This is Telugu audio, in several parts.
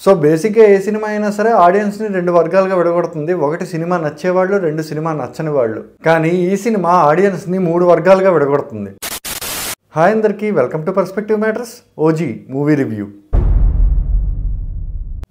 సో బేసిక్గా ఏ సినిమా అయినా సరే ఆడియన్స్ని 2 వర్గాలుగా విడగొడుతుంది. ఒకటి సినిమా నచ్చేవాళ్ళు, 2 సినిమా నచ్చని వాళ్ళు. కానీ ఈ సినిమా ఆడియన్స్ని 3 వర్గాలుగా విడగొడుతుంది. హాయ్ అందరికీ, welcome to perspective matters OG movie review.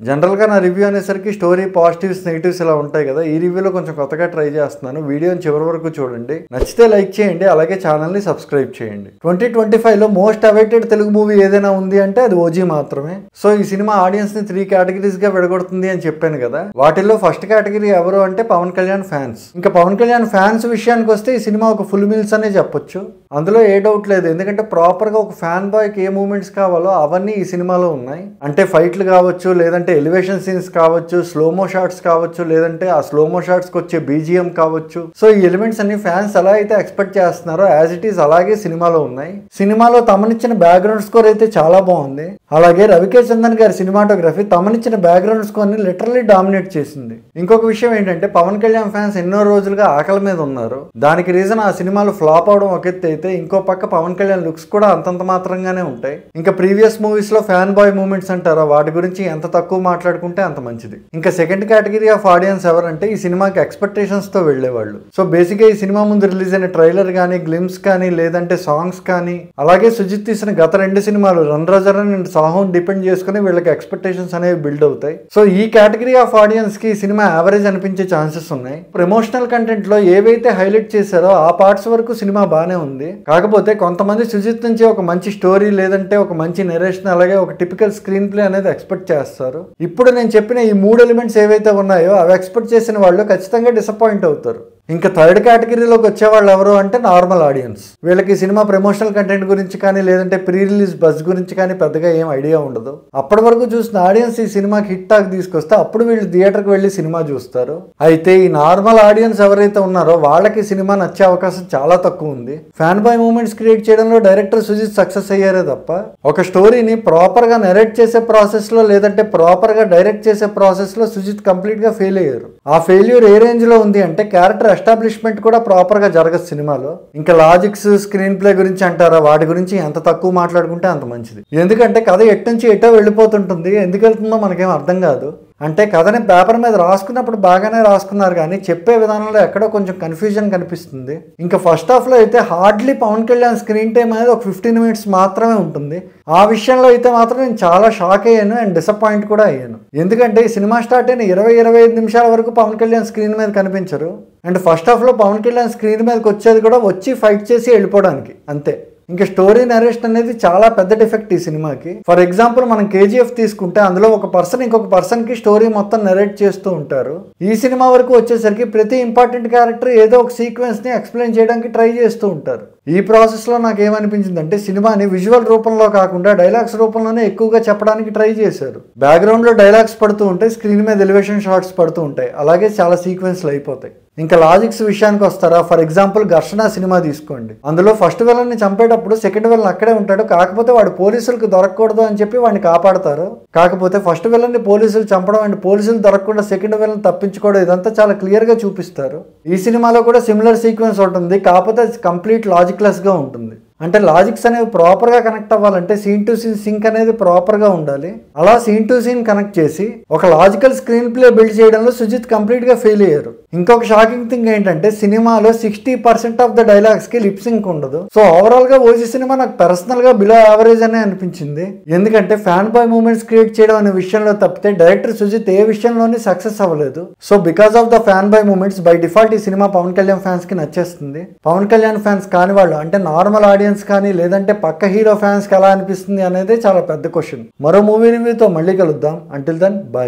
జనరల్గా నా రివ్యూ అనేసరికి స్టోరీ పాజిటివ్స్ నెగిటివ్స్ ఇలా ఉంటాయి కదా. ఈ రివ్యూలో కొంచెం కొత్తగా ట్రై చేస్తున్నాను. వీడియోని చివరి వరకు చూడండి, నచ్చితే లైక్ చేయండి, అలాగే ఛానల్ని సబ్స్క్రైబ్ చేయండి. 2025లో మోస్ట్ అవైటెడ్ తెలుగు మూవీ ఏదైనా ఉంది అంటే అది ఓజీ మాత్రమే. సో ఈ సినిమా ఆడియన్స్ని 3 కేటగిరీస్గా విడగొడుతుంది అని చెప్పాను కదా. వాటిల్లో ఫస్ట్ కేటగిరీ ఎవరు అంటే పవన్ కళ్యాణ్ ఫ్యాన్స్. ఇంకా పవన్ కళ్యాణ్ ఫ్యాన్స్ విషయానికి వస్తే ఈ సినిమా ఒక ఫుల్ మీల్స్ అనే చెప్పొచ్చు. అందులో ఏ డౌట్ లేదు. ఎందుకంటే ప్రాపర్గా ఒక ఫ్యాన్ బాయ్కి ఏ మూమెంట్స్ కావాలో అవన్నీ ఈ సినిమాలో ఉన్నాయి. అంటే ఫైట్లు కావచ్చు, లేదంటే ఎలివేషన్ సీన్స్ కావచ్చు, స్లోమో షాట్స్ కావచ్చు, లేదంటే ఆ స్లోమో షాట్స్కి వచ్చే బీజిఎం కావచ్చు. సో ఈ ఎలిమెంట్స్ అన్ని ఫ్యాన్స్ ఎలా అయితే ఎక్స్పెక్ట్ చేస్తున్నారో యాజ్ ఇట్ ఈస్ అలాగే సినిమాలో ఉన్నాయి. సినిమాలో తమనిచ్చిన బ్యాక్గ్రౌండ్ స్కోర్ అయితే చాలా బాగుంది. అలాగే రవికే చందన్ గారి సినిమాటోగ్రఫీ తమనిచ్చిన బ్యాక్గ్రౌండ్ స్కోర్ ని లిటరల్లీ డామినేట్ చేసింది. ఇంకొక విషయం ఏంటంటే పవన్ కళ్యాణ్ ఫ్యాన్స్ ఎన్నో రోజులుగా ఆకలి మీద ఉన్నారు. దానికి రీజన్ ఆ సినిమాలు ఫ్లాప్ అవడం ఒక ఎత్తు అయితే, ఇంకో పక్క పవన్ కళ్యాణ్ లుక్స్ కూడా అంతంత మాత్రంగానే ఉంటాయి. ఇంకా ప్రీవియస్ మూవీస్ లో ఫ్యాన్ బాయ్ మూమెంట్స్ అంటారా, వాటి గురించి ఎంత తక్కువ మాట్లాడుకుంటే అంత మంచిది. ఇంకా సెకండ్ కేటగిరీ ఆఫ్ ఆడియన్స్ ఎవరంటే ఈ సినిమాకి ఎక్స్పెక్టేషన్స్ తో వెళ్లేవాళ్ళు. సో బేసిక్ గా ఈ సినిమా ముందు రిలీజ్ అయిన ట్రైలర్ కానీ, గ్లిమ్స్ కానీ, లేదంటే సాంగ్స్ కానీ, అలాగే సుజిత్ తీసిన గత 2 సినిమాలు రన్ రజరన్ అండ్ సాహోన్ డిపెండ్ చేసుకుని వీళ్ళకి ఎక్స్పెక్టేషన్స్ అనేవి బిల్డ్ అవుతాయి. సో ఈ కేటగిరీ ఆఫ్ ఆడియన్స్ కి ఈ సినిమా యావరేజ్ అనిపించే ఛాన్సెస్ ఉన్నాయి. ఎమోషనల్ కంటెంట్ లో ఏవైతే హైలైట్ చేశారో ఆ పార్ట్స్ వరకు సినిమా బానే ఉంది. కాకపోతే కొంతమంది సుజిత్ నుంచి ఒక మంచి స్టోరీ, లేదంటే ఒక మంచి నెరేషన్, అలాగే ఒక టిపికల్ స్క్రీన్ ప్లే అనేది ఎక్స్పెక్ట్ చేస్తారు. ఇప్పుడు నేను చెప్పిన ఈ 3 ఎలిమెంట్స్ ఏవైతే ఉన్నాయో అవి ఎక్స్పెక్ట్ చేసిన వాళ్ళు ఖచ్చితంగా డిసప్పాయింట్ అవుతారు. ఇంకా థర్డ్ కేటగిరీలోకి వచ్చే వాళ్ళు ఎవరు అంటే నార్మల్ ఆడియన్స్. వీళ్ళకి సినిమా ప్రమోషనల్ కంటెంట్ గురించి కానీ, లేదంటే ప్రీ రిలీజ్ బజ్ గురించి కానీ పెద్దగా ఏం ఐడియా ఉండదు. అప్పటి వరకు చూసిన ఆడియన్స్ ఈ సినిమాకి హిట్ టాక్ తీసుకొస్తే అప్పుడు వీళ్ళు థియేటర్కి వెళ్ళి సినిమా చూస్తారు. అయితే ఈ నార్మల్ ఆడియన్స్ ఎవరైతే ఉన్నారో వాళ్ళకి సినిమా నచ్చే అవకాశం చాలా తక్కువ ఉంది. ఫ్యాన్ బాయ్ మూమెంట్స్ క్రియేట్ చేయడంలో డైరెక్టర్ సుజిత్ సక్సెస్ అయ్యారే తప్ప ఒక స్టోరీని ప్రాపర్ గా నెరేట్ చేసే ప్రాసెస్ లో, లేదంటే ప్రాపర్ గా డైరెక్ట్ చేసే ప్రాసెస్ లో సుజిత్ కంప్లీట్ గా ఫెయిల్ అయ్యారు. ఆ ఫెయిల్యూర్ ఏ రేంజ్ లో ఉంది అంటే క్యారెక్టర్ ఎస్టాబ్లిష్మెంట్ కూడా ప్రాపర్ గా జరగదు సినిమాలో. ఇంకా లాజిక్స్, స్క్రీన్ ప్లే గురించి అంటారా, వాటి గురించి ఎంత తక్కువ మాట్లాడుకుంటే అంత మంచిది. ఎందుకంటే కథ ఎట్నుంచి ఎటో వెళ్ళిపోతుంటుంది, ఎందుకు వెళ్తుందో మనకేం అర్థం కాదు. అంటే కథని పేపర్ మీద రాసుకున్నప్పుడు బాగానే రాసుకున్నారు, కానీ చెప్పే విధానంలో ఎక్కడో కొంచెం కన్ఫ్యూజన్ కనిపిస్తుంది. ఇంకా ఫస్ట్ హాఫ్ లో అయితే hardly Pawan Kalyan screen time అనేది ఒక 15 మినిట్స్ మాత్రమే ఉంటుంది. ఆ విషయంలో అయితే మాత్రం నేను చాలా షాక్ అయ్యాను అండ్ డిసప్పాయింట్ కూడా అయ్యాను. ఎందుకంటే ఈ సినిమా స్టార్ట్ అయిన 20-25 నిమిషాల వరకు పవన్ కళ్యాణ్ స్క్రీన్ మీద కనిపించరు. అండ్ ఫస్ట్ హాఫ్ లో పవన్ కళ్యాణ్ స్క్రీన్ మీదకి వచ్చేది కూడా వచ్చి ఫైట్ చేసి వెళ్ళిపోవడానికి అంతే. ఇంకా స్టోరీ నరేషన్ అనేది చాలా పెద్ద డిఫెక్ట్ ఈ సినిమాకి. ఫర్ ఎగ్జాంపుల్ మనం కేజీఎఫ్ తీసుకుంటే అందులో ఒక పర్సన్ ఇంకొక పర్సన్ కి స్టోరీ మొత్తం నరేట్ చేస్తూ ఉంటారు. ఈ సినిమా వరకు వచ్చేసరికి ప్రతి ఇంపార్టెంట్ క్యారెక్టర్ ఏదో ఒక సీక్వెన్స్ ని ఎక్స్ప్లెయిన్ చేయడానికి ట్రై చేస్తూ ఉంటారు. ఈ ప్రాసెస్ లో నాకు ఏమనిపించింది అంటే సినిమాని విజువల్ రూపంలో కాకుండా డైలాగ్స్ రూపంలోనే ఎక్కువగా చెప్పడానికి ట్రై చేశారు. బ్యాక్గ్రౌండ్ లో డైలాగ్స్ పడుతూ ఉంటాయి, స్క్రీన్ మీద ఎలివేషన్ షాట్స్ పడుతూ ఉంటాయి, అలాగే చాలా సీక్వెన్స్లు అయిపోతాయి. ఇంకా లాజిక్స్ విషయానికి వస్తారా, ఫర్ ఎగ్జాంపుల్ ఘర్షణ సినిమా తీసుకోండి. అందులో ఫస్ట్ విలన్ ని చంపేటప్పుడు సెకండ్ విలన్ అక్కడే ఉంటాడు. కాకపోతే వాడు పోలీసులకు దొరకకూడదు అని చెప్పి వాడిని కాపాడతారు. కాకపోతే ఫస్ట్ విలన్ ని పోలీసులు చంపడం అండ్ పోలీసులు దొరకకుండా సెకండ్ విలన్ తప్పించుకోవడం ఇదంతా చాలా క్లియర్ గా చూపిస్తారు. ఈ సినిమాలో కూడా సిమిలర్ సీక్వెన్స్ ఉంటుంది, కాకపోతే అది కంప్లీట్ లాజిక్లెస్ గా ఉంటుంది. అంటే లాజిక్స్ అనేవి ప్రాపర్గా కనెక్ట్ అవ్వాలంటే సీన్ టు సీన్ సింక్ అనేది ప్రాపర్గా ఉండాలి. అలా సీన్ టు సీన్ కనెక్ట్ చేసి ఒక లాజికల్ స్క్రీన్ ప్లే బిల్డ్ చేయడంలో సుజిత్ కంప్లీట్గా ఫెయిల్ అయ్యారు. ఇంకొక షాకింగ్ థింగ్ ఏంటంటే సినిమాలో 60% ఆఫ్ ద డైలాగ్స్కి లిప్ సింక్ ఉండదు. సో ఓవరాల్గా ఓజీ సినిమా నాకు పర్సనల్గా బిలో యావరేజ్ అనే అనిపించింది. ఎందుకంటే ఫ్యాన్ బాయ్ మూమెంట్స్ క్రియేట్ చేయడం అనే విషయంలో తప్పితే డైరెక్టర్ సుజిత్ ఏ విషయంలోనే సక్సెస్ అవ్వలేదు. So because of the fan boy moments by default ఈ సినిమా పవన్ కళ్యాణ్ ఫ్యాన్స్ కి నచ్చేస్తుంది. పవన్ కళ్యాణ్ ఫ్యాన్స్ కాని వాళ్ళు అంటే నార్మల్ ఆడియన్స్ కానీ, లేదంటే పక్క హీరో ఫ్యాన్స్ కి ఎలా అనిపిస్తుంది అనేది చాలా పెద్ద క్వశ్చన్. మరో మూవీ రివ్యూతో మళ్ళీ కలుద్దాం. Until then by.